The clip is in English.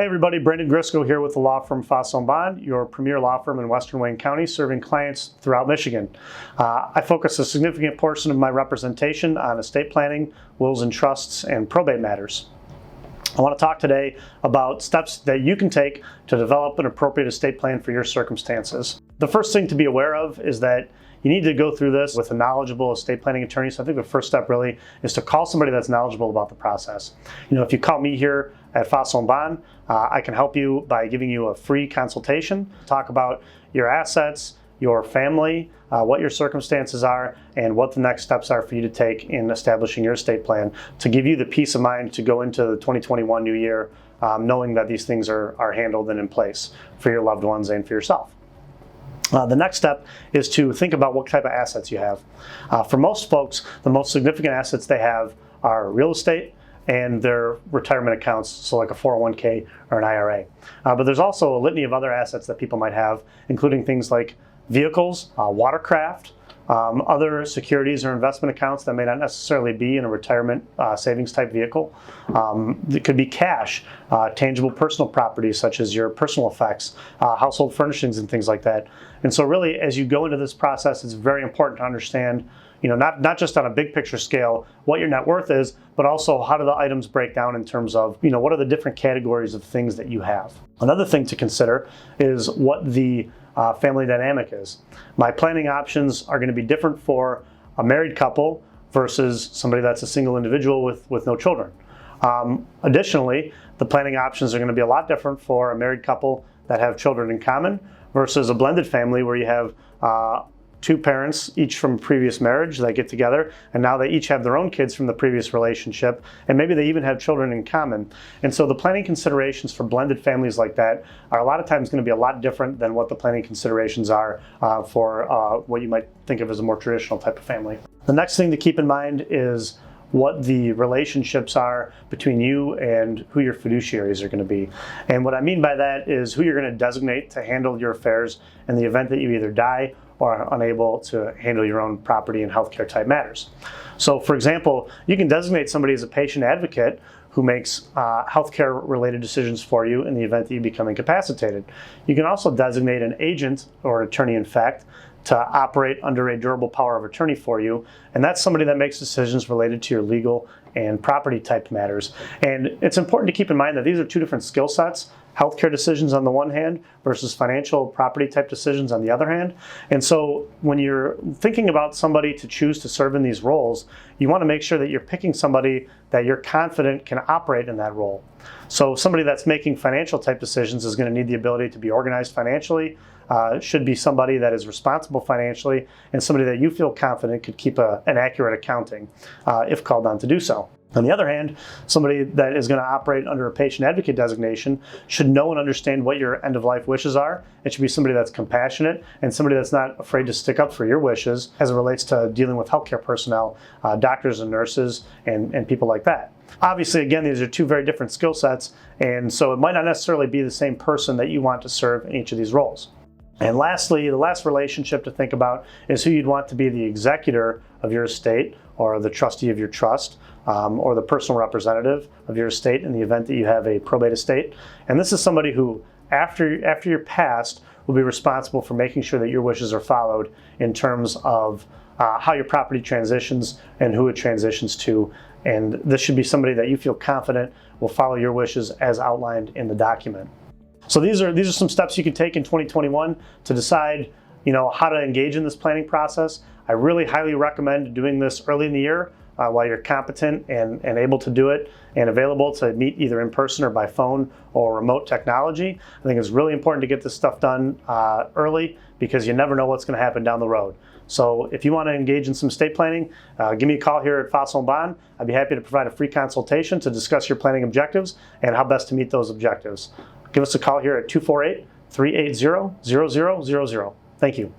Hey everybody, Brandon Grysko here with the law firm Fausone Bohn, your premier law firm in Western Wayne County, serving clients throughout Michigan. I focus a significant portion of my representation on estate planning, wills and trusts, and probate matters. I want to talk today about steps that you can take to develop an appropriate estate plan for your circumstances. The first thing to be aware of is that you need to go through this with a knowledgeable estate planning attorney. So I think the first step really is to call somebody that's knowledgeable about the process. If you call me here at Fausone Bohn, I can help you by giving you a free consultation, talk about your assets, your family, what your circumstances are, and what the next steps are for you to take in establishing your estate plan to give you the peace of mind to go into the 2021 new year knowing that these things are handled and in place for your loved ones and for yourself. The next step is to think about what type of assets you have. For most folks, the most significant assets they have are real estate and their retirement accounts, so like a 401k or an IRA. But there's also a litany of other assets that people might have, including things like vehicles, watercraft, other securities or investment accounts that may not necessarily be in a retirement savings type vehicle. It could be cash, tangible personal properties such as your personal effects, household furnishings and things like that. And so really as you go into this process, it's very important to understand not just on a big picture scale what your net worth is, but also how do the items break down in terms of what are the different categories of things that you have. Another thing to consider is what the family dynamic is. My planning options are going to be different for a married couple versus somebody that's a single individual with no children. Additionally, the planning options are going to be a lot different for a married couple that have children in common versus a blended family where you have two parents, each from a previous marriage, that get together, and now they each have their own kids from the previous relationship, and maybe they even have children in common. And so the planning considerations for blended families like that are a lot of times going to be a lot different than what the planning considerations are for what you might think of as a more traditional type of family. The next thing to keep in mind is what the relationships are between you and who your fiduciaries are going to be. And what I mean by that is who you're going to designate to handle your affairs in the event that you either die or are unable to handle your own property and healthcare type matters. So for example, you can designate somebody as a patient advocate who makes healthcare related decisions for you in the event that you become incapacitated. You can also designate an agent or attorney in fact to operate under a durable power of attorney for you, and that's somebody that makes decisions related to your legal and property type matters. And it's important to keep in mind that these are two different skill sets, healthcare decisions on the one hand versus financial property type decisions on the other hand. And so when you're thinking about somebody to choose to serve in these roles, you want to make sure that you're picking somebody that you're confident can operate in that role. So somebody that's making financial type decisions is going to need the ability to be organized financially, should be somebody that is responsible financially, and somebody that you feel confident could keep an accurate accounting if called on to do so. On the other hand, somebody that is going to operate under a patient advocate designation should know and understand what your end-of-life wishes are. It should be somebody that's compassionate and somebody that's not afraid to stick up for your wishes as it relates to dealing with healthcare personnel, doctors and nurses, and people like that. Obviously, again, these are two very different skill sets, and so it might not necessarily be the same person that you want to serve in each of these roles. And lastly, the last relationship to think about is who you'd want to be the executor of your estate or the trustee of your trust or the personal representative of your estate in the event that you have a probate estate. And this is somebody who, after you're passed, will be responsible for making sure that your wishes are followed in terms of how your property transitions and who it transitions to. And this should be somebody that you feel confident will follow your wishes as outlined in the document. So these are some steps you can take in 2021 to decide, how to engage in this planning process. I really highly recommend doing this early in the year while you're competent and able to do it and available to meet either in person or by phone or remote technology. I think it's really important to get this stuff done early because you never know what's going to happen down the road. So if you want to engage in some estate planning, give me a call here at Fausone Bohn. I'd be happy to provide a free consultation to discuss your planning objectives and how best to meet those objectives. Give us a call here at 248-380-0000. Thank you.